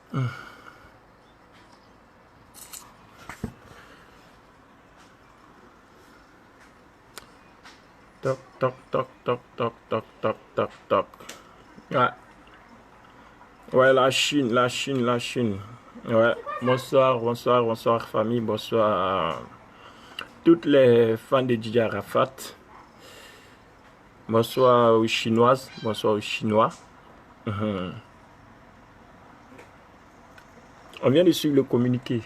Toc, toc, toc, toc, toc, toc, toc, toc, toc. Ouais. Ouais, la Chine, la Chine, la Chine. Ouais. Bonsoir, bonsoir, bonsoir, famille. Bonsoir à toutes les fans de Didier Arafat. Bonsoir aux Chinoises. Bonsoir aux Chinois. On vient de suivre le communiqué.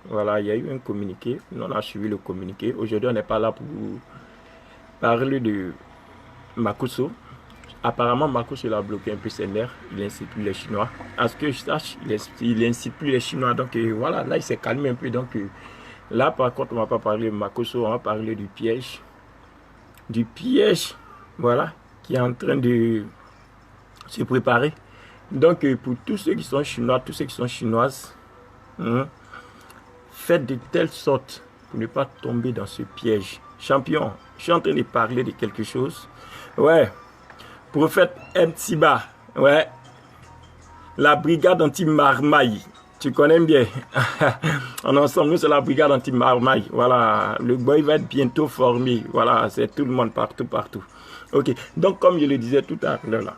Voilà, il y a eu un communiqué. Nous, on a suivi le communiqué. Aujourd'hui, on n'est pas là pour parler de Makuso. Apparemment, Makuso il a bloqué un peu ses nerfs. Il n'incite plus les Chinois. À ce que je sache, il n'incite plus les Chinois. Donc voilà, là, il s'est calmé un peu. Donc là, par contre, on ne va pas parler de Makuso. On va parler du piège. Du piège, voilà, qui est en train de se préparer. Donc, pour tous ceux qui sont chinois, tous ceux qui sont chinoises, faites de telle sorte pour ne pas tomber dans ce piège. Champion, je suis en train de parler de quelque chose. Ouais, prophète Mtsiba, ouais, la brigade anti-marmaille. Tu connais bien. En ensemble, nous, c'est la brigade anti-marmaille. Voilà, le boy va être bientôt formé. Voilà, c'est tout le monde, partout, partout. Ok, donc comme je le disais tout à l'heure, là,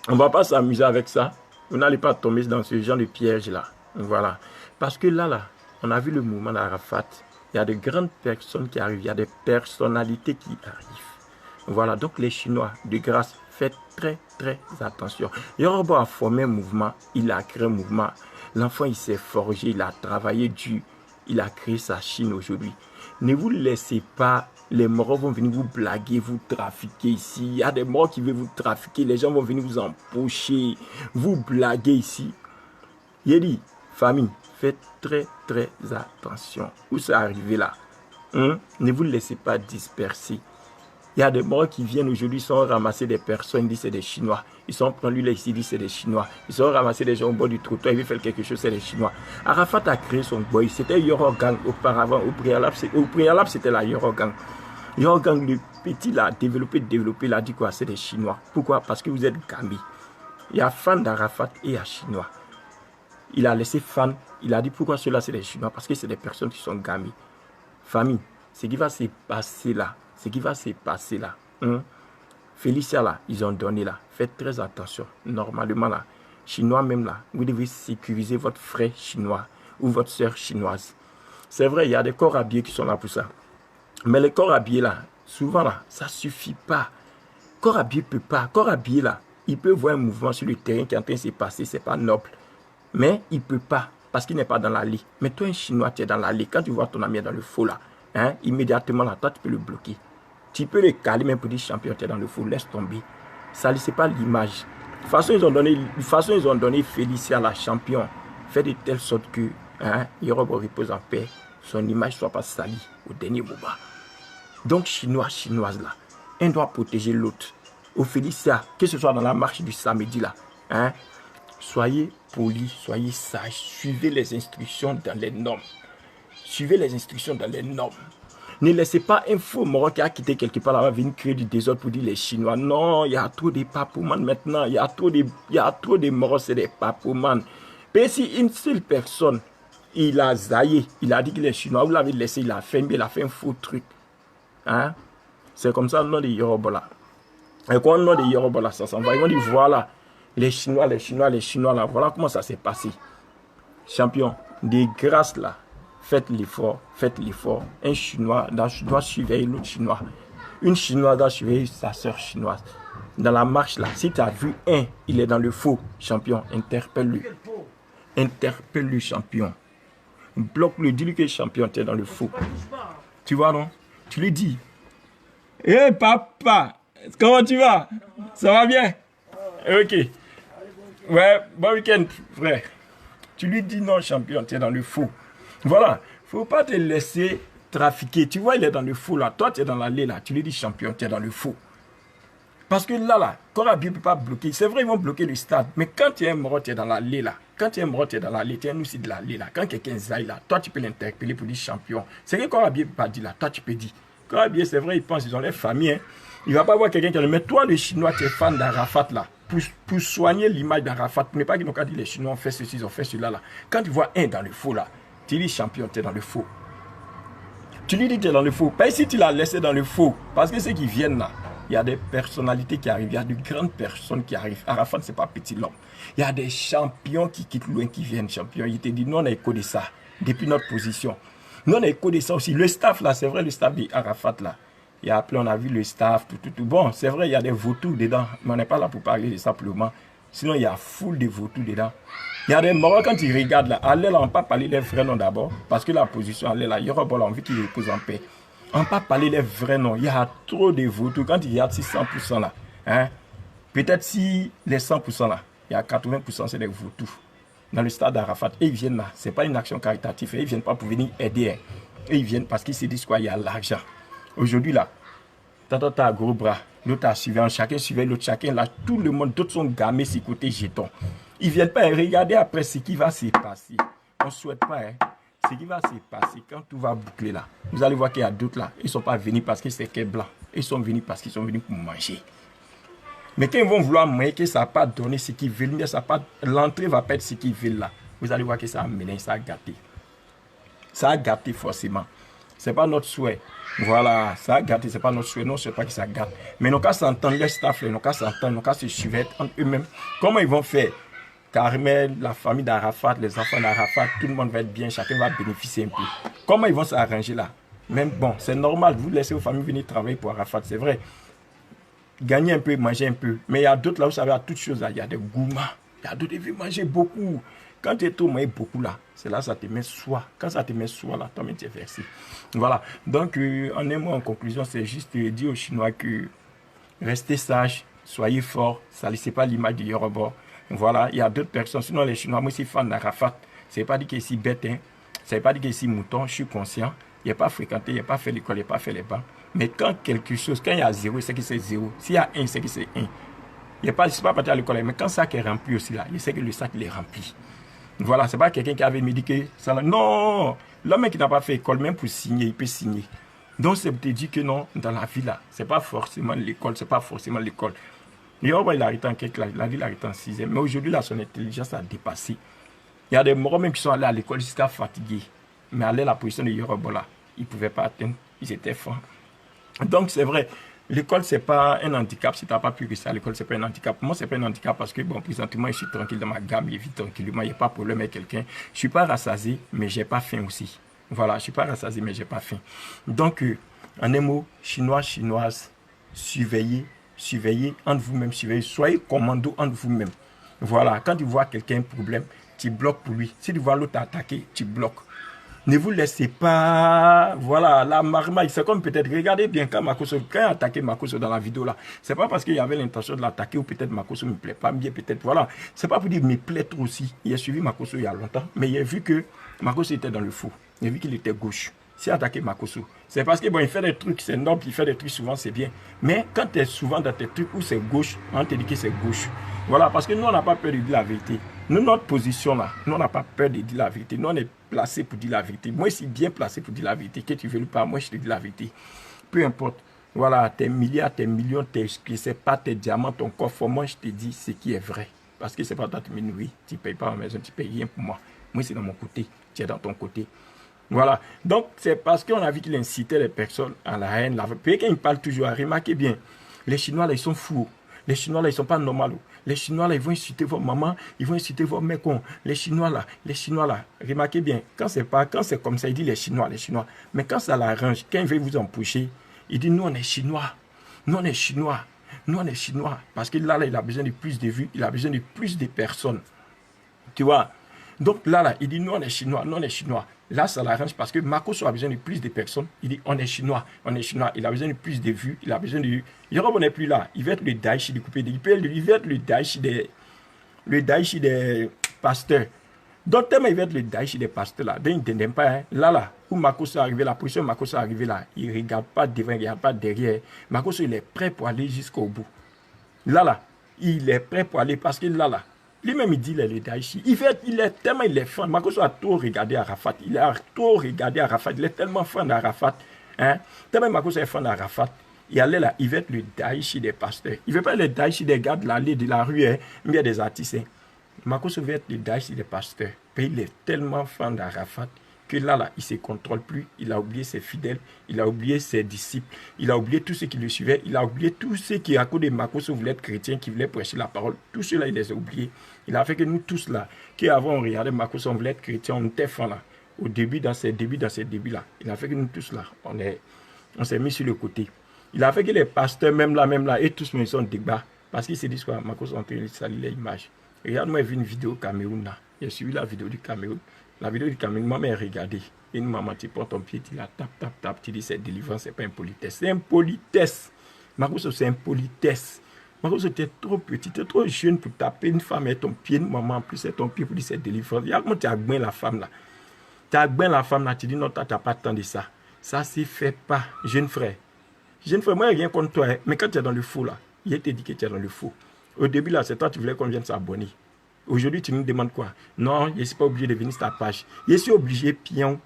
on ne va pas s'amuser avec ça. Vous n'allez pas tomber dans ce genre de piège-là. Voilà. Parce que là, on a vu le mouvement d'Arafat. Il y a de grandes personnes qui arrivent. Il y a des personnalités qui arrivent. Voilà. Donc les Chinois, de grâce, faites très, très attention. Yoruba a formé un mouvement. Il a créé un mouvement. L'enfant, il s'est forgé. Il a travaillé dur. Il a créé sa Chine aujourd'hui. Ne vous laissez pas. Les morts vont venir vous blaguer, vous trafiquer ici. Il y a des morts qui veulent vous trafiquer. Les gens vont venir vous empocher, vous blaguer ici. Il a dit, famille, faites très, très attention. Où c'est arrivé là? Ne vous laissez pas disperser. Il y a des morts qui viennent aujourd'hui, sont ramasser des personnes, ils disent c'est des Chinois. Ils sont pris lui là ici, ils disent c'est des Chinois. Ils sont ramassés des gens au bord du trottoir, ils veulent faire quelque chose, c'est des Chinois. Arafat a créé son boy, c'était Yorogang auparavant, au préalable c'était la Yorogang. Yorogang, le petit l'a développé, il a dit quoi? C'est des Chinois. Pourquoi? Parce que vous êtes Gambi. Il y a fan d'Arafat et il y a Chinois. Il a laissé fan, il a dit pourquoi ceux-là c'est des Chinois? Parce que c'est des personnes qui sont Gambi. Famille, ce qui va se passer là, Félicia là, ils ont donné là. Faites très attention. Normalement là, Chinois même là, vous devez sécuriser votre frère chinois ou votre soeur chinoise. C'est vrai, il y a des corps habillés qui sont là pour ça. Mais les corps habillés là, souvent là, ça ne suffit pas. Corps habillé peut pas. Corps habillé là, il peut voir un mouvement sur le terrain qui est en train de se passer, c'est pas noble. Mais il peut pas, parce qu'il n'est pas dans l'allée. Mais toi, un Chinois, tu es dans l'allée. Quand tu vois ton ami dans le faux là, immédiatement là, toi, tu peux le bloquer. Tu peux le caler même pour dire champion, tu es dans le faux, laisse tomber. Ça ne c'est pas l'image. De toute façon, ils ont donné Félicia la champion. Fait de telle sorte que Yoruba repose en paix. Son image ne soit pas salie au dernier moment. Donc, Chinois, Chinoise là, un doit protéger l'autre. Au Félicia, que ce soit dans la marche du samedi là, soyez polis, soyez sages, suivez les instructions dans les normes. Suivez les instructions dans les normes. Ne laissez pas un faux Maroc qui a quitté quelque part là-bas venir créer du désordre pour dire les Chinois. Non, il y a trop de papouman maintenant. Il y a trop de Maroc, c'est des papouman. Mais si une seule personne, il a zaillé, il a dit que les Chinois, vous l'avez laissé, il a fait un faux truc. C'est comme ça le nom de Yoruba là. Et quand le nom de Yoruba là, ça s'en va. Ils vont dire voilà, les Chinois là, voilà comment ça s'est passé. Champion, de grâce là. Faites l'effort, faites l'effort. Un Chinois doit surveiller l'autre Chinois. Une Chinoise doit surveiller sa soeur chinoise. Dans la marche là, si tu as vu un, il est dans le faux, champion, interpelle-le. Interpelle-le, champion. Bloque-le, dis-lui que champion, tu es dans le faux. Tu vois, non? Tu lui dis. Hé, papa, comment tu vas? Ça va bien? Ok. Ouais, bon week-end, frère. Tu lui dis non, champion, tu es dans le faux. Voilà, faut pas te laisser trafiquer. Tu vois, il est dans le faux là. Toi, tu es dans l'allée là. Tu lui dis champion, tu es dans le faux. Parce que là, Corabie ne peut pas bloquer. C'est vrai, ils vont bloquer le stade. Mais quand tu es mort, tu es dans l'allée là. Quand tu es mort, tu es dans l'allée. Tu es un aussi de l'allée là. Quand quelqu'un zaille là, toi, tu peux l'interpeller pour dire champion. C'est que Corabie ne peut pas dire là. Toi, tu peux dire. Corabie, c'est vrai, ils pensent, ils ont les familles. Il ne va pas voir quelqu'un qui a le. Mais toi, le Chinois, tu es fan d'Arafat là. pour soigner l'image d'Arafat, pour ne pas qu'ils n'ont qu'à dire les Chinois ont fait ceci, ils ont fait cela là. Quand tu vois un dans le faux là, tu dis champion, tu es dans le faux. Tu lui dis que tu es dans le faux. Pas si tu l'as laissé dans le faux. Parce que ceux qui viennent là, il y a des personnalités qui arrivent, il y a de grandes personnes qui arrivent. Arafat, ce n'est pas petit l'homme. Il y a des champions qui quittent loin, qui viennent champions. Il te dit, nous on a écho de ça, depuis notre position. Nous on a écho de ça aussi. Le staff là, c'est vrai, le staff d'Arafat là. Il y a appelé, on a vu le staff, tout. Bon, c'est vrai, il y a des vautours dedans, mais on n'est pas là pour parler de ça simplement. Sinon, il y a foule de vautours dedans. Il y a des morts, quand ils regardent là, allez là, on ne peut pas parler des vrais noms d'abord, parce que la position, allez là, il y aura bon, envie qu'ils reposent en paix. On ne peut pas parler des vrais noms. Il y a trop de vautours. Quand ils regardent si 100% là, hein, peut-être si les 100% là, il y a 80% c'est des vautours. Dans le stade d'Arafat, et ils viennent là, ce n'est pas une action caritative, et ils ne viennent pas pour venir aider. Hein. Et ils viennent parce qu'ils se disent quoi, il y a l'argent. Aujourd'hui là, tantôt tu as un gros bras, l'autre a suivi, chacun suivait l'autre, chacun là, tout le monde, d'autres sont gamés sur côté jetons. Ils ne viennent pas regarder après ce qui va se passer. On ne souhaite pas, hein, ce qui va se passer quand tout va boucler là. Vous allez voir qu'il y a d'autres là, ils ne sont pas venus parce que c'est qu'un blanc. Ils sont venus parce qu'ils sont venus pour manger. Mais quand ils vont vouloir manger, que ça n'a pas donné ce qu'ils veulent, l'entrée va pas être ce qu'ils veulent là. Vous allez voir que ça a mené, ça a gâté. Ça a gâté forcément. Ce n'est pas notre souhait. Voilà, ça a gâté, ce n'est pas notre souhait. Non, je ne sais pas que ça gâte. Mais nous, qu'à s'entendre, les staff, nous, qu'à s'entendre, nous, qu'à se suivre entre eux-mêmes. Comment ils vont faire? Carmel, la famille d'Arafat, les enfants d'Arafat, tout le monde va être bien, chacun va bénéficier un peu. Comment ils vont s'arranger là? Même bon, c'est normal, vous laissez vos familles venir travailler pour Arafat, c'est vrai. Gagner un peu, manger un peu. Mais il y a d'autres là, vous savez, à toutes choses là, il y a des gourmands. Il y a d'autres qui veulent manger beaucoup. Quand tu es trop manger beaucoup là, c'est là ça te met soi. Quand ça te met soi là, toi-même tu es versé. Voilà. Donc, en un mot, en conclusion, c'est juste dire aux Chinois que restez sages, soyez forts, salissez pas l'image du Yoruba. Voilà, il y a d'autres personnes. Sinon, les Chinois, moi, je suis fan d'Arafat. Ce n'est pas dit que je suis bête, hein. Ce n'est pas dit que je suis mouton, je suis conscient. Il n'y a pas fréquenté, il n'y a pas fait l'école, il n'y a pas fait les bancs. Mais quand quelque chose, quand il y a 0, c'est que c'est 0. S'il y a 1, c'est que c'est 1. Je ne suis pas parti à l'école, mais quand ça est rempli aussi là, il sait que le sac il est rempli. Voilà, ce n'est pas quelqu'un qui avait me dit que ça. Non, l'homme qui n'a pas fait école, même pour signer, il peut signer. Donc, c'est pour te dire que non, dans la vie là, ce n'est pas forcément l'école, c'est pas forcément l'école. Yoruba, il a arrêté en quelque chose, il a dit qu'il a arrêté en 6e. Mais aujourd'hui, là, son intelligence a dépassé. Il y a des morts même qui sont allés à l'école jusqu'à fatigués. Mais aller à la position de Yoruba, là, ils ne pouvaient pas atteindre. Ils étaient forts. Donc, c'est vrai, l'école, ce n'est pas un handicap. Si tu n'as pas pu réussir à l'école, ce n'est pas un handicap. Moi, ce n'est pas un handicap parce que, bon, présentement, je suis tranquille dans ma gamme, je vis tranquillement, il n'y a pas de problème avec quelqu'un. Je ne suis pas rassasié, mais je n'ai pas faim aussi. Voilà, je ne suis pas rassasié, mais je n'ai pas faim. Donc, en un mot, Chinois, Chinoises, surveillez entre vous-même, soyez commando entre vous-même. Voilà, quand tu vois quelqu'un un problème, tu bloques pour lui. Si tu vois l'autre attaquer, tu bloques. Ne vous laissez pas, voilà, la marmaille, c'est comme peut-être, regardez bien quand Makosso, quand il a attaqué Makosso dans la vidéo là, c'est pas parce qu'il y avait l'intention de l'attaquer ou peut-être Makosso ne me plaît pas bien, peut-être, voilà. C'est pas pour dire me plaît trop aussi. Il a suivi Makosso il y a longtemps, mais il a vu que Makosso était dans le faux. Il a vu qu'il était gauche. C'est attaquer Makosso. C'est parce que bon, il fait des trucs, c'est noble, il fait des trucs souvent, c'est bien. Mais quand tu es souvent dans tes trucs où c'est gauche, on te dit que c'est gauche. Voilà, parce que nous, on n'a pas peur de dire la vérité. Nous, notre position là, nous, on n'a pas peur de dire la vérité. Nous, on est placé pour dire la vérité. Moi, je suis bien placé pour dire la vérité. Que tu veux ou pas, moi, je te dis la vérité. Peu importe. Voilà, tes milliards, tes millions, tes, je sais pas, tes diamants, ton coffre, moi, je te dis ce qui est vrai. Parce que c'est pas toi qui me nourris. Tu ne payes pas ma maison, tu ne payes rien pour moi. Moi, c'est dans mon côté. Tu es dans ton côté. Voilà. Donc, c'est parce qu'on a vu qu'il incitait les personnes à la haine. Puis quand il parle toujours, remarquez bien, les Chinois, là, ils sont fous. Les Chinois, là, ils ne sont pas normaux. Les Chinois, là, ils vont insulter vos mamans, ils vont insulter vos mecs. Les Chinois, là, remarquez bien, quand c'est comme ça, il dit les Chinois. Mais quand ça l'arrange, quand il veut vous empocher, il dit, nous, on est Chinois. Nous, on est Chinois. Nous, on est Chinois. Parce que là, il a besoin de plus de vues, il a besoin de plus de personnes. Tu vois? Donc là, il dit, nous, on est Chinois, nous, on est Chinois. Là, ça l'arrange parce que Makosso a besoin de plus de personnes. Il dit, on est Chinois. Il a besoin de plus de vues. Il a besoin de... Yoruba n'est plus là. Il veut être le Daichi de couper. Il veut être le Daichi des pasteurs. Donc, tellement il veut être le Daichi des pasteurs là. Donc, il ne t'aime pas. Hein. Là, où Makosso est arrivé, la position Makosso est arrivé là, il ne regarde pas devant, il ne regarde pas derrière. Makosso, il est prêt pour aller jusqu'au bout. Là, il est prêt pour aller parce que là, lui-même, il dit les Daichi. Il est tellement il est fan. Makosso a trop regardé Arafat. Il est tellement fan d'Arafat. Hein? Tellement Makosso est fan d'Arafat. Il allait là, il veut être le Daïchi des pasteurs. Il ne veut pas être le Daïchi des gars de l'allée, de la rue, hein, mais des artistes. Hein. Makosso veut être le Daïchi des pasteurs. Mais il est tellement fan d'Arafat que là, il ne se contrôle plus. Il a oublié ses fidèles, il a oublié ses disciples, il a oublié tous ceux qui le suivaient, il a oublié tous ceux qui, à cause de Makosso, voulaient être chrétiens, qui voulaient prêcher la parole. Tous ceux-là, il les a oubliés. Il a fait que nous tous là, qui avons regardé Makosso, on voulait être chrétiens, on était fans là. Au début, dans ses débuts là, il a fait que nous tous là, on s'est mis sur le côté. Il a fait que les pasteurs, même là, et tous, mais ils sont débat. Parce qu'ils se disent quoi, Makosso est en train de salir les images. Regarde-moi, j'ai vu une vidéo au Cameroun là. J'ai suivi la vidéo du Cameroun. La vidéo du Cameroun, ma mère regardé. Une maman, tu prends ton pied, tu la tapes, tu dis c'est délivrance, c'est pas impolitesse. C'est impolitesse. Makosso, c'est impolitesse. Makosso, tu es trop petit, tu es trop jeune pour taper une femme et ton pied, une maman en plus, c'est ton pied pour dire c'est délivrance. Regarde comment tu as bien la femme là. Tu as bien la femme là, tu dis non, tu n'as pas tant de ça. Ça, c'est fait pas, jeune frère. Jeune frère, moi, rien contre toi, hein, mais quand tu es dans le faux là, il te dit que tu es dans le faux. Au début là, c'est toi, tu voulais qu'on vienne s'abonner. Aujourd'hui, tu nous demandes quoi? Non, je ne suis pas obligé de venir sur ta page. Je suis obligé, pion.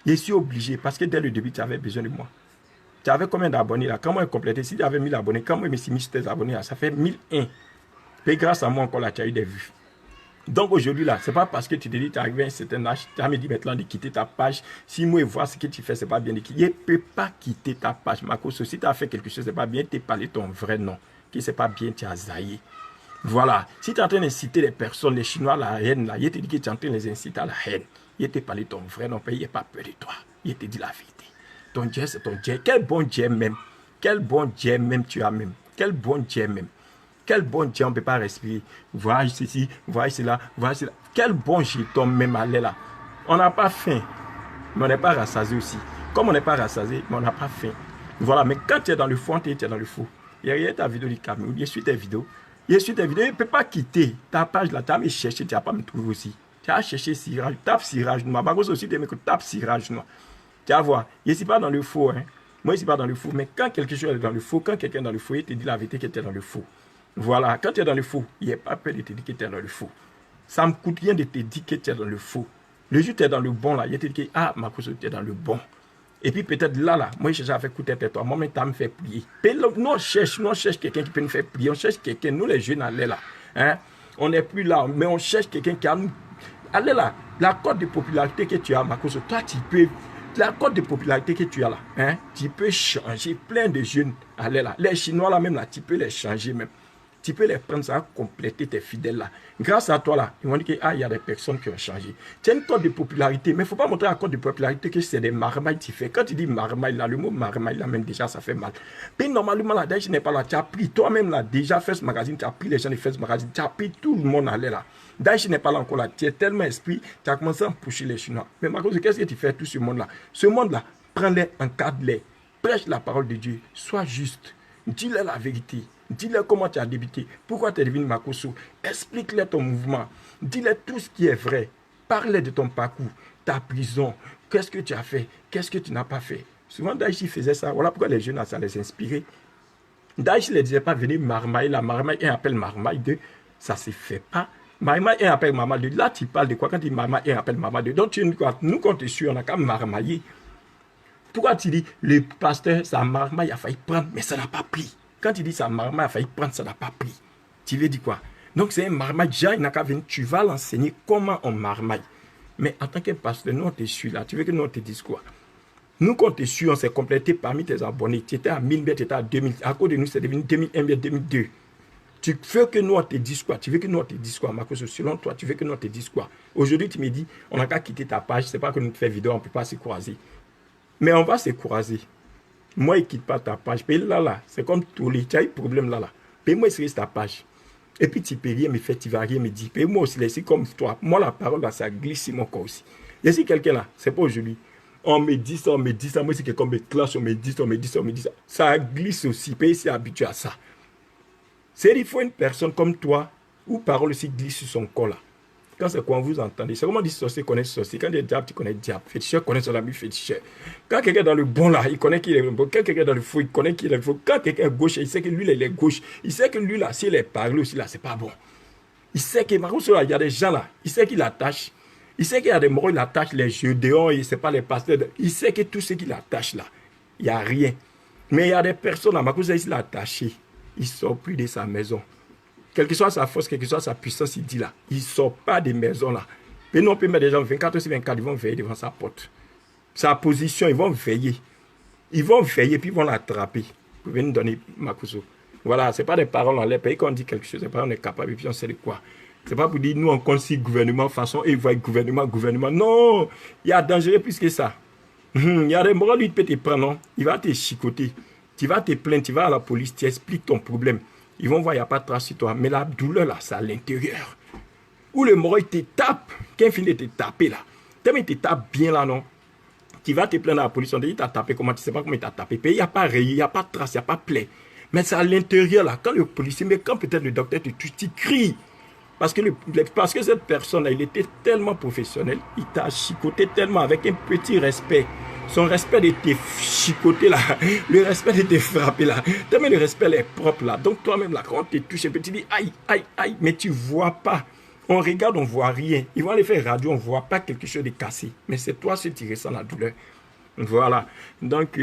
Je suis obligé, parce que dès le début, tu avais besoin de moi. Tu avais combien d'abonnés là? Quand moi, j'ai complété, si tu avais 1000 abonnés, quand moi, je me suis mis sur tes abonnés là, ça fait 1001. Et grâce à moi, encore là, tu as eu des vues. Donc aujourd'hui là, c'est pas parce que tu te dis tu es arrivé à un certain âge, tu as me dit maintenant de quitter ta page. Si moi je vois ce que tu fais, c'est pas bien de quitter. Je ne peux pas quitter ta page. Makosso, si tu as fait quelque chose, c'est pas bien, tu as parlé ton vrai nom. Qui c'est pas bien, tu as zaillé. Voilà. Si tu es en train d'inciter les personnes, les Chinois à la haine, là, il te dit que tu es en train de les inciter à la haine. Il te parlé ton vrai nom, il n'a pas peur de toi. Il te dit la vérité. Ton Dieu, c'est ton Dieu. Quel bon Dieu même. Quel bon Dieu même tu as même. Quel bon Dieu même. Quel bon Dieu, on ne peut pas respirer. Voyage ceci, voyage cela, voyage cela. Quel bon giton même aller là. On n'a pas faim, mais on n'est pas rassasié aussi. Comme on n'est pas rassasié, mais on n'a pas faim. Voilà, mais quand tu es dans le fond, tu es dans le faux. Il y a ta vidéo du Cameroun, je suis tes vidéos. Je suis tes vidéos, je ne peux pas quitter ta page là. Tu as me chercher, tu n'as pas me trouver aussi. Tu as cherché Sirage, tape Sirage Noir. Par contre, aussi, tu tape Sirage Noir. Tu vas voir, je ne suis pas dans le faux. Hein. Moi, je ne suis pas dans le faux. Mais quand quelque chose est dans le faux, quand quelqu'un est dans le faux, il te dit la vérité que tu es dans le faux. Voilà, quand tu es dans le faux, il n'y a pas peur de te dire que tu es dans le faux. Ça ne me coûte rien de te dire que tu es dans le faux. Le jour où tu es dans le bon, là, il te dit que, ah, Makosso, tu es dans le bon. Et puis peut-être là, moi, je cherche à faire écouter toi. Moi, tu as me fait prier. Nous, on cherche quelqu'un qui peut nous faire prier. On cherche quelqu'un, nous, les jeunes, allez là. Hein? On n'est plus là, mais on cherche quelqu'un qui a nous. Allez là, la cote de popularité que tu as, Makosso, toi, tu peux. La cote de popularité que tu as là, hein, tu peux changer plein de jeunes. Allez là, les Chinois là même là, tu peux les changer même. Tu peux les prendre, ça va compléter tes fidèles là. Grâce à toi là, ils vont dire qu'il y a des personnes qui ont changé. Tu as une cote de popularité, mais il ne faut pas montrer la cote de popularité que c'est des marmailles que tu fais. Quand tu dis marmaille là, le mot marmaille là même déjà ça fait mal. Puis normalement là, Daïchi n'est pas là, tu as pris toi-même là, déjà fait ce magazine, tu as pris les gens de fait ce magazine, tu as pris tout le monde allait là. Daïchi n'est pas là encore là, tu es tellement esprit, tu as commencé à pousser les Chinois. Mais Marcos, qu'est-ce que tu fais tout ce monde là? Ce monde là, prends-les, encadre-les, prêche la parole de Dieu, sois juste, dis-leur la vérité. Dis-leur comment tu as débuté, pourquoi tu es devenu Makosso. Explique-leur ton mouvement. Dis-leur tout ce qui est vrai. Parle de ton parcours, ta prison. Qu'est-ce que tu as fait, qu'est-ce que tu n'as pas fait. Souvent, Daïchi faisait ça. Voilà pourquoi les jeunes, ça les inspirait. Daïchi ne les disait pas venir marmaille. La marmaille, un appelle marmaille 2. Ça ne se fait pas. Marmaille, un appelle marmaille 2. Là, tu parles de quoi quand tu dis marmaille, un appelle marmaille 2. Donc, nous, quand tu es sûr, on n'a qu'à marmailler. Pourquoi tu dis le pasteur, sa marmaille a failli prendre, mais ça n'a pas pris. Quand tu dis ça marmaille a failli prendre, ça n'a pas pris. Tu veux dire quoi? Donc c'est un marmaille, déjà il n'a qu'à venir, tu vas l'enseigner comment on marmaille. Mais en tant que pasteur, nous on te suit là, tu veux que nous on te dise quoi? Nous quand on te suit, on s'est complété parmi tes abonnés. Tu étais à 1000 mètres, tu étais à 2000, à cause de nous c'est devenu 2001, 2002. Tu veux que nous on te dise quoi? Tu veux que nous on te dise quoi? Marcos, selon toi, tu veux que nous on te dise quoi? Aujourd'hui tu me dis, on n'a qu'à quitter ta page, c'est pas que nous te faisons vidéo, on ne peut pas se croiser. Mais on va se croiser. Moi, il ne quitte pas ta page. Puis là, c'est comme tous les. Tu as eu problème là. Puis moi, il reste ta page. Et puis, tu ne peux rien me faire, tu ne vas rien me dire. Puis moi aussi, c'est comme toi. Moi, la parole, là, ça glisse sur mon corps aussi. Et si quelqu'un là, c'est pas aujourd'hui. On me dit ça, on me dit ça. Moi, si quelqu'un me clash, on me dit ça, on me dit ça, on me dit ça. Ça glisse aussi. Puis c'est habitué à ça. C'est il faut une personne comme toi, où parole aussi glisse sur son corps là. Quand c'est quoi vous entendez, c'est comment dit sorcier connaît sorcier. Quand il y a diable, tu connais diable. Féticheur connaît son ami féticheur. Quand quelqu'un est dans le bon là, il connaît qu'il est bon. Quand quelqu'un est dans le faux, il connaît qu'il est faux. Quand quelqu'un est gauche, il sait que lui, il est gauche. Il sait que lui là, s'il est parlé aussi là, c'est pas bon. Il sait que Marcos, il y a des gens là, il sait qu'il attache. Il sait qu'il y a des moraux, il attache les jeux dehors, il sait pas les pasteurs. Il sait que tout ce qu'il attache là, il n'y a rien. Mais il y a des personnes, à Makusa, il l'a attaché. Il ne sort plus de sa maison. Quelle que soit sa force, quelle que soit sa puissance, il dit là. Il ne sort pas des maisons là. Mais non, on peut mettre des gens 24 sur 24, ils vont veiller devant sa porte. Sa position, ils vont veiller. Ils vont veiller, puis ils vont l'attraper. Vous venez nous donner Makuso. Voilà, ce n'est pas des paroles en l'air. Pays quand on dit quelque chose, c'est pas on est capable, et puis on sait de quoi. C'est pas pour dire, nous, on consigne gouvernement, façon, et ils voient gouvernement. Non, il y a dangereux plus que ça. Il y a des moraux, lui, il peut te prendre, non? Il va te chicoter. Tu vas te plaindre, tu vas à la police, tu expliques ton problème. Ils vont voir, il n'y a pas de trace sur toi. Mais la douleur, là, c'est à l'intérieur. Où le mort, il te tape. Quand il finit de te taper, là. Tellement il te tape bien, là, non? Tu vas te plaindre à la police, on te dit, il t'a tapé, comment tu sais pas comment il t'a tapé. Il n'y a pas rayé, il n'y a pas de trace, il n'y a pas de plaie. Mais c'est à l'intérieur, là. Quand le policier, mais quand peut-être le docteur te tue, tu cries. Parce que cette personne-là, il était tellement professionnel, il t'a chicoté tellement avec un petit respect. Son respect de te chicoter là, le respect de te frapper là, tellement le respect est propre là. Donc toi-même là, quand on te touche, tu dis aïe, aïe, aïe, mais tu ne vois pas. On regarde, on ne voit rien. Ils vont aller faire radio, on ne voit pas quelque chose de cassé. Mais c'est toi qui tu ressens la douleur. Voilà. Donc,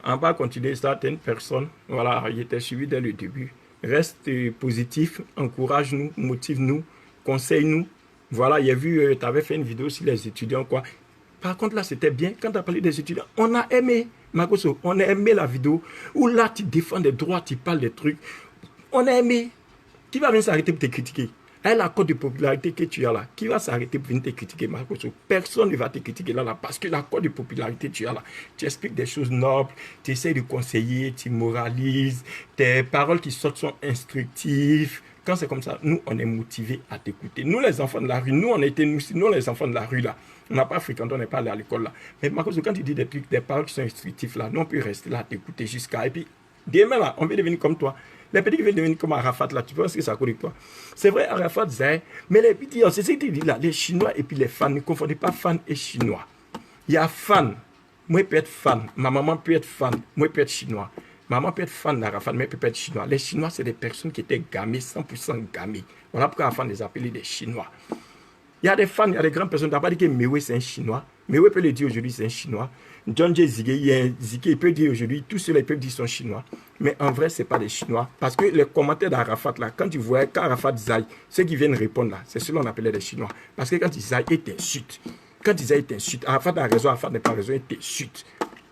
on va continuer. Certaines personnes, voilà, il était suivi dès le début. Reste positif, encourage-nous, motive-nous, conseille-nous. Voilà, il y a vu, tu avais fait une vidéo sur les étudiants, quoi. Par contre, là, c'était bien. Quand tu as parlé des étudiants, on a aimé, Makoso, on a aimé la vidéo où là, tu défends des droits, tu parles des trucs. On a aimé. Qui va venir s'arrêter pour te critiquer? Avec la cote de popularité que tu as là, qui va s'arrêter pour venir te critiquer, Makoso? Personne ne va te critiquer là, parce que la cote de popularité que tu as là, tu expliques des choses nobles, tu essaies de conseiller, tu moralises, tes paroles qui sortent sont instructives. Quand c'est comme ça, nous, on est motivés à t'écouter. Nous, les enfants de la rue, nous, les enfants de la rue, là, on n'a pas fréquenté, on n'est pas allé à l'école, là. Mais Marcos, quand tu dis des trucs, des paroles qui sont instructives, là, nous, on peut rester là, t'écouter jusqu'à... Et puis, demain, là, on veut devenir comme toi. Les petits qui veulent devenir comme Arafat, là, tu penses que ça coûte de quoi? C'est vrai, Arafat, Zay, mais les petits, c'est ce que tu dis là, les Chinois et puis les fans, ne confondez pas fans et Chinois. Il y a fans. Moi, je peux être fan. Ma maman peut être fan. Moi, je peux être chinois. Maman peut être fan d'Arafat, mais peut être chinois. Les Chinois, c'est des personnes qui étaient gamées, 100% gamées. Voilà pourquoi Arafat les appelait des Chinois. Il y a des fans, il y a des grandes personnes. Tu n'as pas dit que Mewe, c'est un Chinois. Mewe peut le dire aujourd'hui, c'est un Chinois. John J. Zigué, il peut dire aujourd'hui, tous ceux-là, ils peuvent dire qu'ils sont Chinois. Mais en vrai, ce n'est pas des Chinois. Parce que les commentaires d'Arafat, là, quand tu vois, quand Arafat zaille, ceux qui viennent répondre là, c'est ceux qu'on appelait des Chinois. Parce que quand ils zaillent, ils t'insultent. Quand ils zaillent, ils t'insultent. Arafat a raison, Arafat n'a pas raison, ils t'insultent.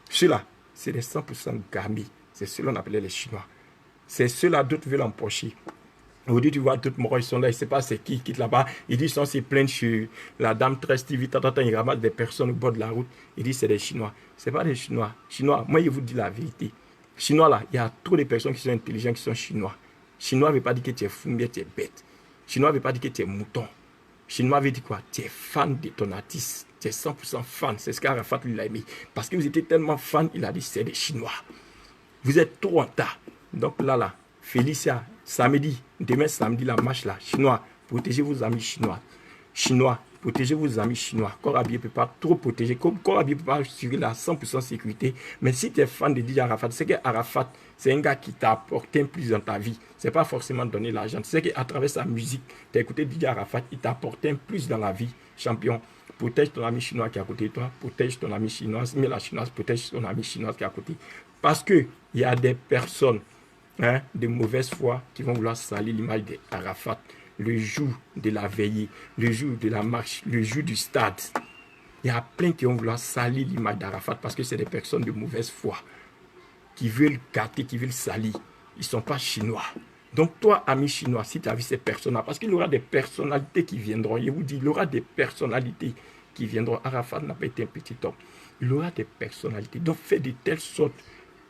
Ceux-là, c'est des 100% gamés. C'est ceux-là qu'on appelait les Chinois. C'est ceux-là, d'autres veulent empocher. Aujourd'hui, tu vois, d'autres morts, ils sont là, ils ne savent pas c'est qui quittent là-bas. Ils disent, ils se plaignent sur la dame très stylée, ils ramassent des personnes au bord de la route. Ils disent, c'est des Chinois. Ce n'est pas des Chinois. Chinois, moi, je vous dis la vérité. Chinois, là, il y a trop de personnes qui sont intelligentes, qui sont Chinois. Chinois ne veut pas dire que tu es fou, mais tu es bête. Chinois ne veut pas dire que tu es mouton. Chinois veut dire quoi? Tu es fan de ton artiste. Tu es 100% fan. C'est ce qu'Arafat lui a aimé. Parce que vous étiez tellement fan, il a dit, c'est des Chinois. Vous êtes trop en tas. Donc là, Félicia, samedi, demain samedi, la marche là, Chinois, protégez vos amis chinois. Chinois, protégez vos amis chinois. Corps habillé ne peut pas trop protéger. Comme corps habillé ne peut pas assurer la 100% sécurité. Mais si tu es fan de DJ Arafat, c'est que Arafat, c'est un gars qui t'a apporté un plus dans ta vie. Ce n'est pas forcément donner l'argent. Tu sais qu'à travers sa musique, tu as écouté DJ Arafat, il t'a apporté un plus dans la vie. Champion, protège ton ami chinois qui est à côté de toi. Protège ton ami chinoise. Mais la chinoise protège ton ami chinoise qui est à côté. Parce qu'il y a des personnes de mauvaise foi qui vont vouloir salir l'image d'Arafat le jour de la veillée, le jour de la marche, le jour du stade. Il y a plein qui vont vouloir salir l'image d'Arafat parce que c'est des personnes de mauvaise foi qui veulent gâter, qui veulent salir. Ils ne sont pas chinois. Donc toi, ami chinois, si tu as vu ces personnes-là, parce qu'il y aura des personnalités qui viendront, je vous dis, il y aura des personnalités qui viendront. Arafat n'a pas été un petit homme. Il y aura des personnalités. Donc fais de telle sorte,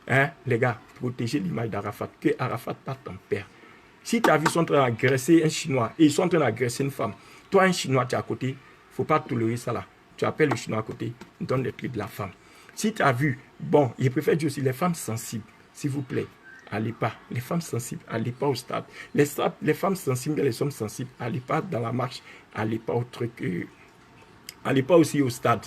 les gars, protégez l'image d'Arafat, que Arafat pas ton père. Si tu as vu, ils sont en train d'agresser un Chinois et ils sont en train d'agresser une femme, toi, un Chinois, tu es à côté, il ne faut pas tolérer ça là. Tu appelles le Chinois à côté, donne les trucs de la femme. Si tu as vu, bon, je préfère dire aussi les femmes sensibles, s'il vous plaît, allez pas. Les femmes sensibles, allez pas au stade. Les femmes sensibles, les hommes sensibles, allez pas dans la marche, allez pas au truc, allez pas aussi au stade.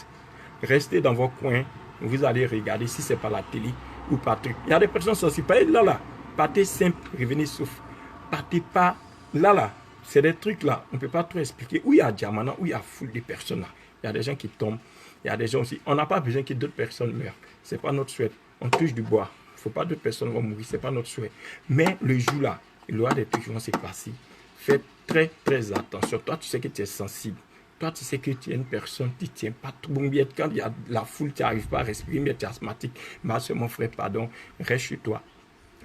Restez dans vos coins, vous allez regarder si c'est pas la télé ou pas truc. Il y a des personnes sensibles, là, partez simple, revenez souffle. Partez pas là, c'est des trucs là, on ne peut pas trop expliquer. Où il y a Diamana, où il y a foule de personnes là. Il y a des gens qui tombent, il y a des gens aussi. On n'a pas besoin que d'autres personnes meurent. Ce n'est pas notre souhait. On touche du bois. faut pas d'autres personnes vont mourir, c'est pas notre souhait. Mais le jour là, il y aura des trucs qui vont se passer. Faites très très attention. Toi, tu sais que tu es sensible. Toi, tu sais que tu es une personne qui ne tient pas trop bien. Quand il y a la foule, tu n'arrives pas à respirer, mais tu es asthmatique. Ma soeur, mon frère, pardon, reste chez toi.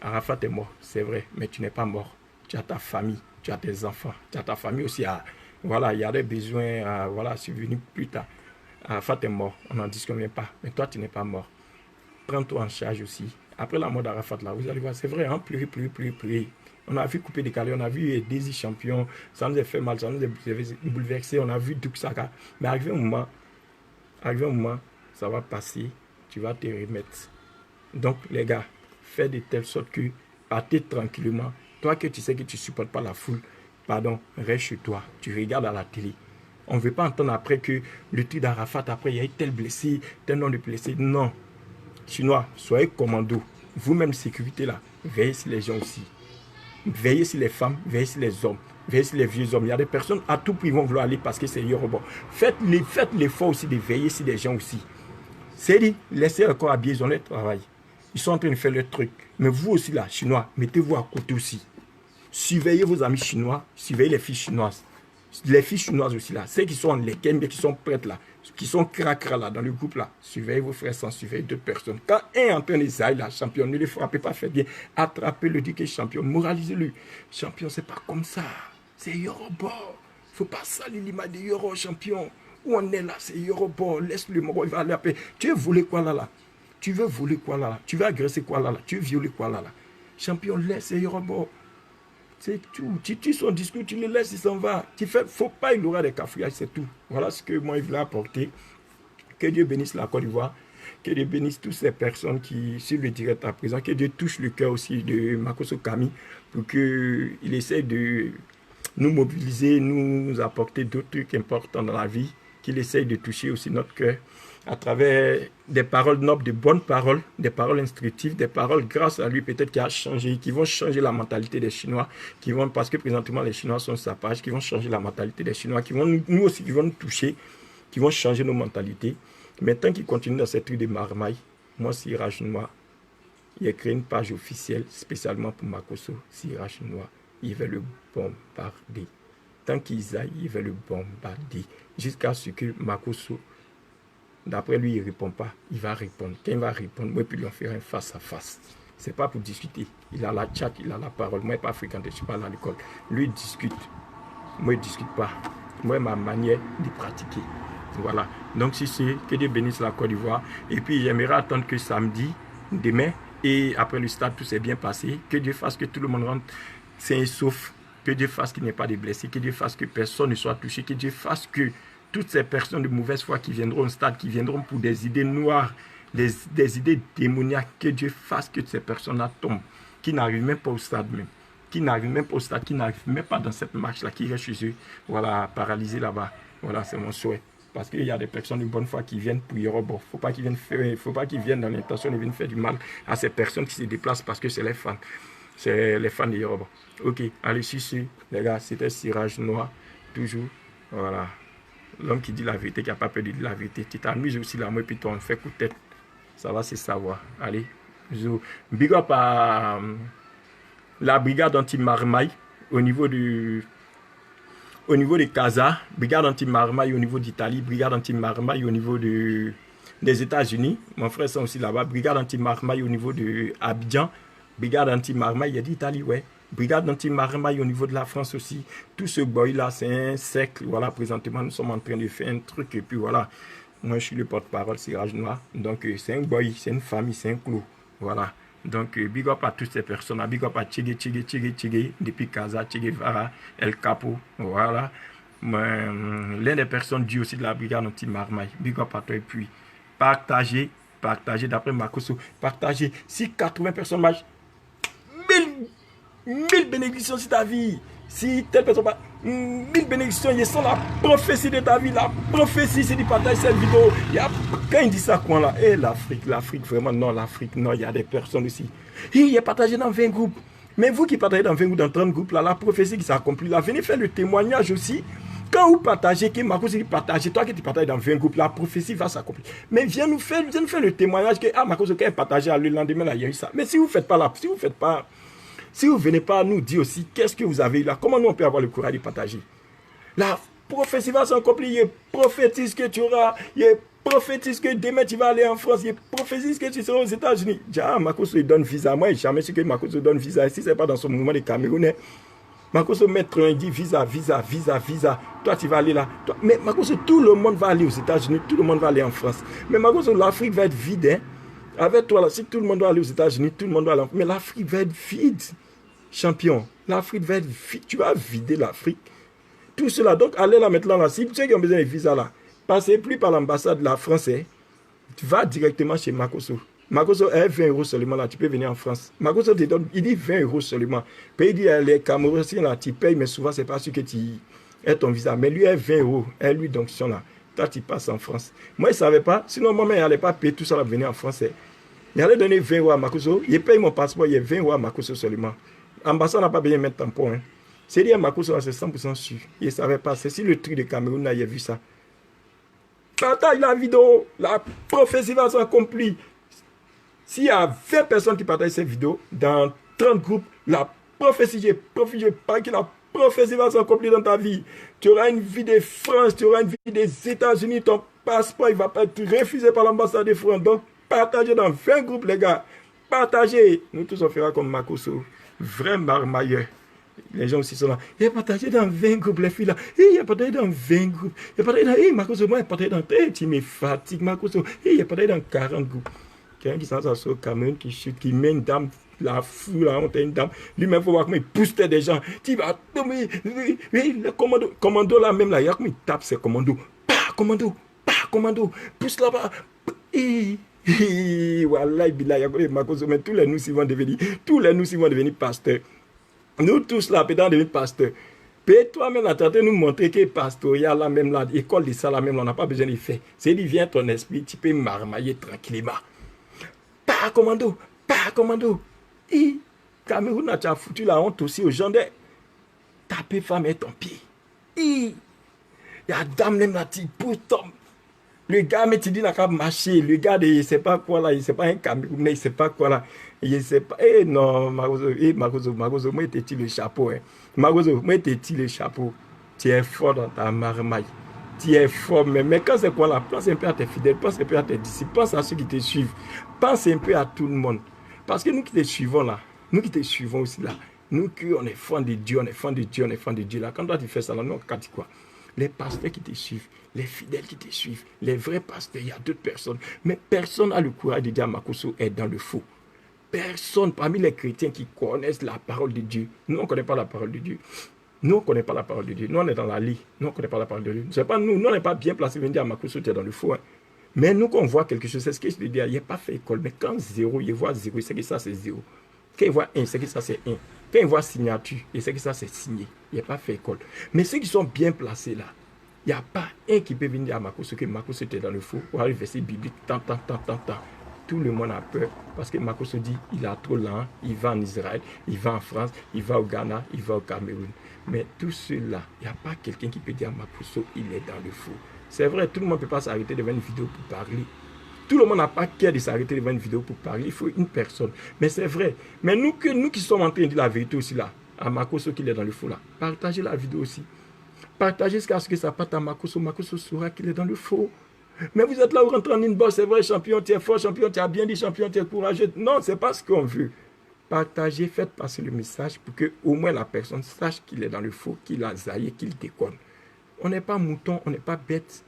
Arafat est mort, c'est vrai, mais tu n'es pas mort. Tu as ta famille, tu as tes enfants, tu as ta famille aussi. Voilà, il y a des besoins à voilà, subvenir plus tard. Arafat est mort, on n'en disconvient pas, mais toi, tu n'es pas mort. Prends-toi en charge aussi. Après la mort d'Arafat, là, vous allez voir, c'est vrai, hein, pleurer. On a vu couper décalé, on a vu Daisy champion, ça nous a fait mal, ça nous a bouleversé, on a vu Duk Saka. Mais arrivé un moment, ça va passer, tu vas te remettre. Donc, les gars, fais de telle sorte que partez tranquillement. Toi que tu sais que tu ne supportes pas la foule, pardon, reste chez toi, tu regardes à la télé. On ne veut pas entendre après que le truc d'Arafat, après il y a eu tel blessé, tel nom de blessé. Non. Chinois, soyez commando. Vous-même, sécurité là, veillez sur les gens aussi. Veillez sur les femmes, veillez sur les hommes, veillez sur les vieux hommes. Il y a des personnes à tout prix vont vouloir aller parce que c'est Yoruba. Faites l'effort aussi de veiller sur les gens aussi. C'est dit, laissez encore habiller, ils ont leur travail. Ils sont en train de faire leur truc. Mais vous aussi là, Chinois, mettez-vous à côté aussi. Surveillez vos amis chinois, surveillez les filles chinoises. Les filles chinoises aussi là, celles qui sont en lesquelles, mais qui sont prêtes là, qui sont cracra là, dans le groupe là. Surveillez vos frères sans surveiller d'autres personnes. Quand un est en train de sailler là, champion, ne le frappez pas, faites bien. Attrapez-le, dites que champion, moralisez-le. Champion, c'est pas comme ça. C'est Yoruba. Faut pas salir l'image de Yoruba, champion. Où on est là, c'est Yoruba. Laisse-le, il va aller à paix. Tu veux voler quoi là? Tu veux voler quoi là? Tu veux agresser quoi là? Tu veux violer quoi là? Champion, laisse, c'est Yoruba. C'est tout. Tu tues son discours, tu le laisses, il s'en va. Tu fais, faut pas, il aura des cafouillages, c'est tout. Voilà ce que moi, il voulait apporter. Que Dieu bénisse la Côte d'Ivoire. Que Dieu bénisse toutes ces personnes qui suivent le direct à présent. Que Dieu touche le cœur aussi de Makosso Kami pour qu'il essaie de nous mobiliser, nous apporter d'autres trucs importants dans la vie. Qu'il essaie de toucher aussi notre cœur à travers des paroles nobles, de bonnes paroles, des paroles instructives, des paroles grâce à lui peut-être qui a changé, qui vont changer la mentalité des Chinois, qui vont, parce que présentement les Chinois sont sa page, qui vont changer la mentalité des Chinois, qui vont nous aussi, qui vont nous toucher, qui vont changer nos mentalités. Mais tant qu'ils continuent dans cette rue de marmaille, moi, Siraj Noir, il a créé une page officielle spécialement pour Makosso, Siraj Noir, il va le bombarder. Tant qu'ils aillent, il va le bombarder. Jusqu'à ce que Makosso, d'après lui, il ne répond pas. Il va répondre. Quand il va répondre, moi, puis lui en faire un face à face. Ce n'est pas pour discuter. Il a la chat, il a la parole. Moi, je ne suis pas fréquenté, je ne suis pas à l'école. Lui, il discute. Moi, je ne discute pas. Moi, ma manière de pratiquer. Voilà. Donc, si c'est que Dieu bénisse la Côte d'Ivoire. Et puis, j'aimerais attendre que samedi, demain, et après le stade, tout s'est bien passé. Que Dieu fasse que tout le monde rentre sain et sauf. Que Dieu fasse qu'il n'y ait pas de blessés. Que Dieu fasse que personne ne soit touché. Que Dieu fasse que toutes ces personnes de mauvaise foi qui viendront au stade, qui viendront pour des idées noires, des idées démoniaques, que Dieu fasse que ces personnes-là tombent, qui n'arrivent même pas au stade même, qui n'arrivent même pas au stade, qui n'arrivent même pas dans cette marche-là, qui restent chez eux, voilà, paralysés là-bas. Voilà, c'est mon souhait. Parce qu'il y a des personnes de bonne foi qui viennent pour Yoruba. Faut pas qu'ils viennent dans l'intention de venir faire du mal à ces personnes qui se déplacent parce que c'est les fans. C'est les fans de Yoruba. Ok, allez, si, les gars, c'était Siraj Noir, toujours, voilà. L'homme qui dit la vérité, qui n'a pas peur de dire la vérité. Tu t'amuses aussi là, moi, puis on fait coup de tête. Ça va se savoir. Allez, bisous. Big up à la brigade anti-marmaille au niveau de Casa, brigade anti-marmaille au niveau d'Italie, brigade anti-marmaille au niveau des États-Unis. Mon frère sont aussi là-bas. Brigade anti-marmaille au niveau de Abidjan. Brigade anti-marmaille, il y a d'Italie, ouais. Brigade anti-marmaille au niveau de la France aussi. Tout ce boy-là, c'est un cercle. Voilà, présentement, nous sommes en train de faire un truc. Et puis voilà, moi, je suis le porte-parole, Siraj Noir. Donc, c'est un boy, c'est une famille, c'est un clou. Voilà. Donc, big up à toutes ces personnes. Big up à Tchigé, depuis Casa, Che Guevara, El Capo. Voilà. L'un des personnes dues aussi de la brigade anti-marmaille. Big up à toi. Et puis, partagez, d'après Makosso. Partagez. Si 80 personnes marchent, 1000 bénédictions sur ta vie. Si telle personne pas 1000 bénédictions, ils sont la prophétie de ta vie. La prophétie, c'est de partager cette vidéo. Quand il dit ça, quoi là? L'Afrique, vraiment, non, l'Afrique, non, il y a des personnes aussi. Il est partagé dans 20 groupes. Mais vous qui partagez dans 20 groupes, dans 30 groupes, là, la prophétie qui s'accomplit, là, venez faire le témoignage aussi. Quand vous partagez, que Makoso dit partager, toi qui tu partages dans 20 groupes, la prophétie va s'accomplir. Mais viens nous faire le témoignage que Makoso, quand il partageait, le lendemain, là, il y a eu ça. Mais si vous faites pas là, si vous venez pas nous dire aussi qu'est-ce que vous avez eu là, comment nous on peut avoir le courage de partager? La prophétie va s'accomplir. Il prophétise que tu auras, il prophétise que demain tu vas aller en France, il prophétise que tu seras aux États-Unis. Déjà, Makoso il donne visa. Moi, jamais su que Makoso donne visa. Si ce n'est pas dans son mouvement de Camerounais, Makoso maître il dit visa. Toi, tu vas aller là. Toi, mais Makoso, tout le monde va aller aux États-Unis, tout le monde va aller en France. Mais Makoso, l'Afrique va être vide. Hein? Avec toi, là, si tout le monde doit aller aux États-Unis, tout le monde doit aller en France. Mais l'Afrique va être vide, champion. L'Afrique va être vide. Tu vas vider l'Afrique. Tout cela. Donc, allez là maintenant, là. Si ceux qui ont besoin de visa là, passez plus par l'ambassade de la France. Hein? Tu vas directement chez Makoso. Makoso est 20 € seulement là, tu peux venir en France. Makoso te donne, il dit 20 € seulement. Puis il dit les Camerounais là, tu payes, mais souvent c'est pas sûr que tu aies ton visa. Mais lui est 20 €, elle lui donc sont là. Toi tu passes en France. Moi je savais pas, sinon moi-même il n'allait pas payer tout ça là venir en France. Il allait donner 20 € à Makoso, il paye mon passeport, il y a 20 € à Makoso seulement. L'ambassade n'a pas besoin de mettre tampon. Hein. C'est dit à Makoso, c'est 100% sûr. Il ne savait pas, c'est si le truc de Cameroun là, il a vu ça. Partage la vidéo, la prophétie va s'accomplir. S'il y a 20 personnes qui partagent cette vidéo, dans 30 groupes, la prophétie, pas que la prophétie va s'accomplir dans ta vie. Tu auras une vie de France, tu auras une vie des États-Unis, ton passeport, il ne va pas être refusé par l'ambassade de France. Donc, partagez dans 20 groupes, les gars. Partagez. Nous tous, on fera comme Makoso. Vrai marmailleur. Les gens aussi sont là. Il a partagé dans 20 groupes, les filles là. Il a partagé dans 20 groupes. Il a partagé dans. Makoso, moi, il a partagé dans. Tu me fatigues, Makoso. Il a partagé dans 40 groupes. Quelqu'un qui s'en sort au Cameroun, qui chute, qui met une dame, la foule, la honte, une dame. Lui-même, il faut voir comment il pousse des gens. Tu vas tomber. Le commando là, même là, il y a comme il tape ses commandos. Commando, pousse là-bas. Voilà, Makoso, mais tous les nous, ils vont devenir pasteurs. Nous tous là, peut-être devenir pasteurs. Puis toi-même, là, tu as nous montrer que pastoral, là, même là, école de ça, là, même là, on n'a pas besoin de faire. C'est dit, viens ton esprit, tu peux marmailler tranquillement. Pas commando. Cameroun, tu as foutu la honte aussi aux gens de taper femme et ton pied. Il y a dame même là, tu pousse ton. Le gars, mais tu dis, il n'a qu'à marcher. Le gars, il ne sait pas quoi là, il ne sait pas un Camerounais, il ne sait pas quoi là. Il ne sait pas. Non, Makoso, moi, t'es-tu le chapeau. Hein. Makoso, moi, t'es-tu le chapeau. Tu es fort dans ta marmaille. Tu es fort, mais quand c'est quoi là, pense un peu à tes fidèles, pense un peu à tes disciples, pense à ceux qui te suivent, pense un peu à tout le monde. Parce que nous qui te suivons là, nous qui te suivons aussi là, nous qui on est fans de Dieu, on est fans de Dieu là. Quand toi tu fais ça là, nous on dit quoi? Les pasteurs qui te suivent, les fidèles qui te suivent, les vrais pasteurs, il y a d'autres personnes. Mais personne n'a le courage de dire Makoso est dans le faux. Personne parmi les chrétiens qui connaissent la parole de Dieu. Nous on ne connaît pas la parole de Dieu. Nous, on ne connaît pas la parole de Dieu. Nous, on est dans la lie. Nous, on ne connaît pas la parole de Dieu. C'est pas nous. Nous, on n'est pas bien placés. Venir à Makoso, tu es dans le faux. Hein. Mais nous, quand on voit quelque chose, c'est ce que je te dis. Il n'a pas fait école. Mais quand zéro, il voit zéro, il sait que ça, c'est zéro. Quand il voit 1, il sait que ça, c'est 1. Quand il voit signature, il sait que ça, c'est signé. Il n'a pas fait école. Mais ceux qui sont bien placés là, il n'y a pas un qui peut venir à Makoso, que Makoso était dans le faux. Pour aller verset biblique, tant. Tout le monde a peur parce que Makoso dit il a trop lent, il va en Israël, il va en France, il va au Ghana, il va au Cameroun. Mais tout cela, il n'y a pas quelqu'un qui peut dire à Makoso il est dans le faux. C'est vrai, tout le monde ne peut pas s'arrêter devant une vidéo pour parler. Tout le monde n'a pas cœur de s'arrêter devant une vidéo pour parler. Il faut une personne. Mais c'est vrai. Mais nous qui sommes en train de dire la vérité aussi là, à Makoso qu'il est dans le faux là, partagez la vidéo aussi. Partagez jusqu'à ce que ça parte à Makoso. Makoso saura qu'il est dans le faux. Mais vous êtes là, vous rentrez en inbox, c'est vrai, champion, tu es fort, champion, tu as bien dit, champion, tu es courageux. Non, c'est pas ce qu'on veut. Partagez, faites passer le message pour que au moins la personne sache qu'il est dans le faux, qu'il a zaillé, qu'il déconne. On n'est pas mouton, on n'est pas bête.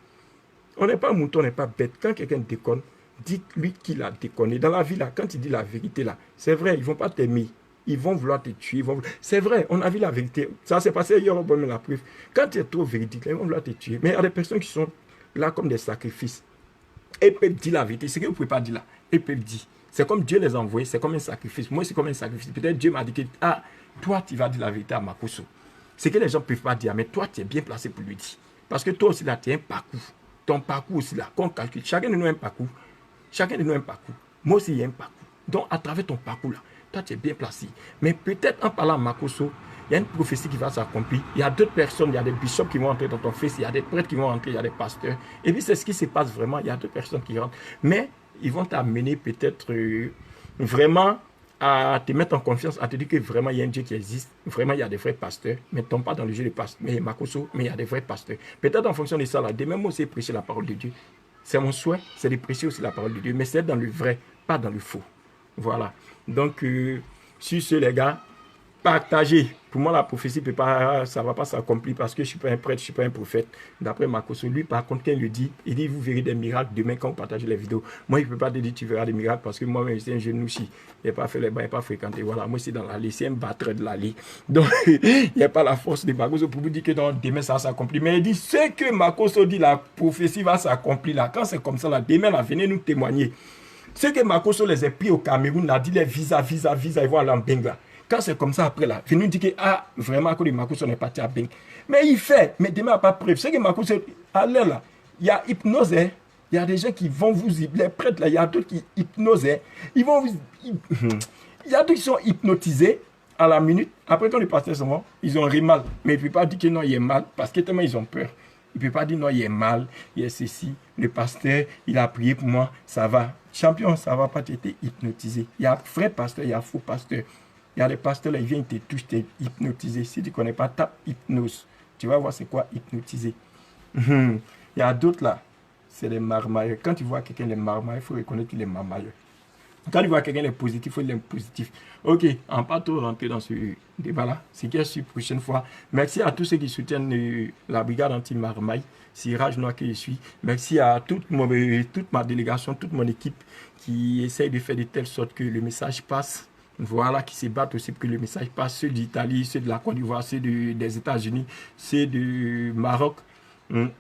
On n'est pas mouton, on n'est pas bête. Quand quelqu'un déconne, dites-lui qu'il a déconné. Dans la vie, là, quand il dit la vérité, là, c'est vrai, ils ne vont pas t'aimer. Ils vont vouloir te tuer. C'est vrai, on a vu la vérité. Ça s'est passé hier, on va la preuve. Quand tu es trop véridique, ils vont vouloir te tuer. Mais il y a des personnes qui sont là comme des sacrifices. Et peuvent dire la vérité. Ce que vous ne pouvez pas dire là. Ils peuvent dire. C'est comme Dieu les a envoyés. C'est comme un sacrifice. Moi, c'est comme un sacrifice. Peut-être Dieu m'a dit que toi, tu vas dire la vérité à Makoso. C'est que les gens ne peuvent pas dire. Mais toi, tu es bien placé pour lui dire. Parce que toi aussi, là, tu as un parcours. Ton parcours aussi, là, qu'on calcule. Chacun de nous a un parcours. Moi aussi, il y a un parcours. Donc, à travers ton parcours, là, toi, tu es bien placé. Mais peut-être en parlant à Makoso, il y a une prophétie qui va s'accomplir. Il y a d'autres personnes, il y a des bishops qui vont entrer dans ton fils, il y a des prêtres qui vont entrer, il y a des pasteurs. Et puis c'est ce qui se passe vraiment, il y a d'autres personnes qui rentrent. Mais ils vont t'amener peut-être vraiment à te mettre en confiance, à te dire que vraiment il y a un Dieu qui existe, vraiment il y a des vrais pasteurs, mais ne tombe pas dans le jeu de pasteurs, mais Makosso, mais il y a des vrais pasteurs. Peut-être en fonction de ça, là, demain moi aussi prêcher la parole de Dieu. C'est mon souhait, c'est de prêcher aussi la parole de Dieu, mais c'est dans le vrai, pas dans le faux. Voilà. Donc, sur ce, les gars, partagez. Pour moi, la prophétie peut pas, ça ne va pas s'accomplir parce que je ne suis pas un prêtre, je ne suis pas un prophète. D'après Makosso, lui, par contre, quand il le dit, il dit, vous verrez des miracles demain quand vous partagez les vidéos. Moi, il ne peut pas te dire, tu verras des miracles parce que moi-même, c'est un jeune aussi. Il n'a pas fait les bains, il n'a pas fréquenté. Voilà, moi, c'est dans l'allée, c'est un batteur de l'allée. Donc, il n'y a pas la force de Makosso pour vous dire que non, demain, ça va s'accomplir. Mais il dit, ce que Makosso dit, la prophétie va s'accomplir là. Quand c'est comme ça, là, demain, là, venez nous témoigner. Ce que Makosso les a pris au Cameroun, a dit les visa, ils vont aller en Beng là. Quand c'est comme ça après là, il nous dit que vraiment à cause de Makosso on est parti à Beng. Mais il fait, mais demain n'a pas preuve. Ce que Makosso allez là, il y a hypnose, hein. Il y a des gens qui vont vous, les prêtres là, il y a d'autres qui hypnosent, hein. Ils vont vous, il y a d'autres qui sont hypnotisés à la minute. Après quand les pasteurs sont morts, ils ont ri mal. Mais il ne peut pas dire que non, il est mal parce que tellement ils ont peur. Il ne peut pas dire non, il est mal, il est ceci. Le pasteur, il a prié pour moi, ça va. Champion, ça ne va pas t'être hypnotisé. Il y a vrai pasteur, il y a faux pasteur. Il y a des pasteurs, là, ils viennent te toucher, t'es hypnotisé. Si tu ne connais pas, tape hypnose. Tu vas voir c'est quoi hypnotiser. Il y a d'autres là, c'est les marmailleurs. Quand tu vois quelqu'un les marmailleurs, il faut reconnaître qu'il est marmailleur. Quand tu vois quelqu'un est positif, il faut l'aimer positif. Ok, on va pas trop rentrer dans ce débat-là. C'est qu'il y a sur la prochaine fois. Merci à tous ceux qui soutiennent la brigade anti-marmaille. C'est Rage Noir que je suis. Merci à toute ma délégation, toute mon équipe qui essaye de faire de telle sorte que le message passe. Voilà, qui se battent aussi pour que le message passe. Ceux d'Italie, ceux de la Côte d'Ivoire, ceux des États-Unis, ceux du Maroc.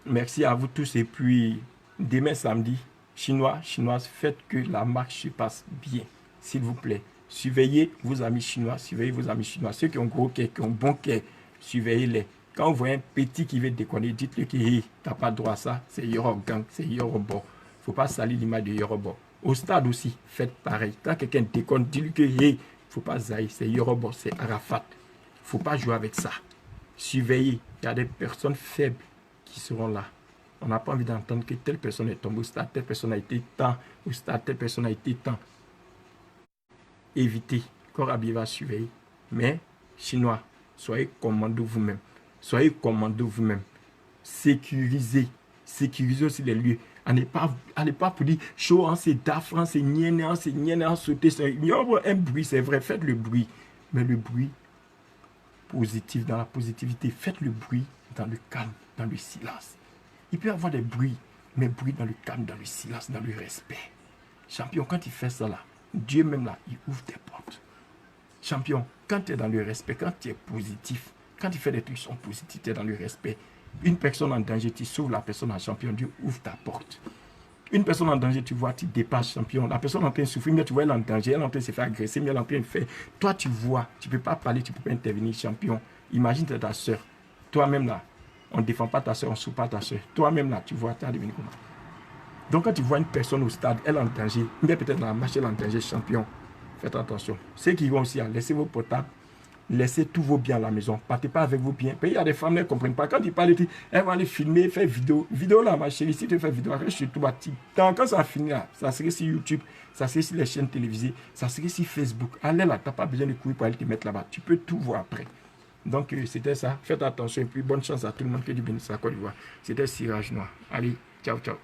Merci à vous tous. Et puis, demain samedi, Chinoises, faites que la marche se passe bien. S'il vous plaît, surveillez vos amis chinois, surveillez vos amis chinois. Ceux qui ont gros cœur, qui ont bon cœur, surveillez-les. Quand vous voyez un petit qui veut déconner, dites-le que hey, tu n'as pas droit à ça. C'est Yorogang, c'est Yorobo. Il ne faut pas salir l'image de Yorobo. Au stade aussi, faites pareil. Quand quelqu'un déconne, dites-lui que hey, il ne faut pas zaïr, c'est Yorobo, c'est Arafat. Il ne faut pas jouer avec ça. Surveillez. Il y a des personnes faibles qui seront là. On n'a pas envie d'entendre que telle personne est tombée au stade, telle personne a été tant, au stade, telle personne a été tant. Évitez. Corabi va surveiller. Mais, Chinois, soyez commando vous-même. Soyez commando vous-même. Sécurisez. Sécurisez aussi les lieux. Allez pas pour dire chaud, c'est d'afran, c'est nienne, sauter. Il y a un bruit, c'est vrai, faites le bruit. Mais le bruit positif, dans la positivité, faites le bruit dans le calme, dans le silence. Il peut y avoir des bruits, mais bruit dans le calme, dans le silence, dans le respect. Champion, quand il fait ça là, Dieu même là, il ouvre des portes. Champion, quand tu es dans le respect, quand tu es positif, quand tu fais des trucs qui sont positifs, tu es dans le respect. Une personne en danger, tu sauves la personne en champion, Dieu ouvre ta porte. Une personne en danger, tu vois, tu dépasses champion. La personne en train de souffrir, mais tu vois, elle est en danger, elle est en train de se faire agresser, mais elle est en train de faire. Toi, tu vois, tu ne peux pas parler, tu ne peux pas intervenir, champion. Imagine ta soeur, toi-même là. On ne défend pas ta soeur, on ne soupe pas ta soeur. Toi-même là, tu vois, tu as devenu comment? Donc quand tu vois une personne au stade, elle est en danger, mais peut-être dans la marche, elle est en danger, champion. Faites attention. Ceux qui vont aussi, laissez vos portables, laissez tous vos biens à la maison. Partez pas avec vos biens. Il y a des femmes qui ne comprennent pas. Quand ils parlent, elles vont aller filmer, faire vidéo. Vidéo là, ma chérie, si tu fais vidéo, reste sur toi. Quand ça finit là, ça serait sur YouTube, ça serait sur les chaînes télévisées, ça serait sur Facebook. Allez là, tu n'as pas besoin de courir pour aller te mettre là-bas. Tu peux tout voir après. Donc, c'était ça. Faites attention et puis bonne chance à tout le monde que du bénisse à Côte d'Ivoire. C'était Sirage Noir. Allez, ciao, ciao.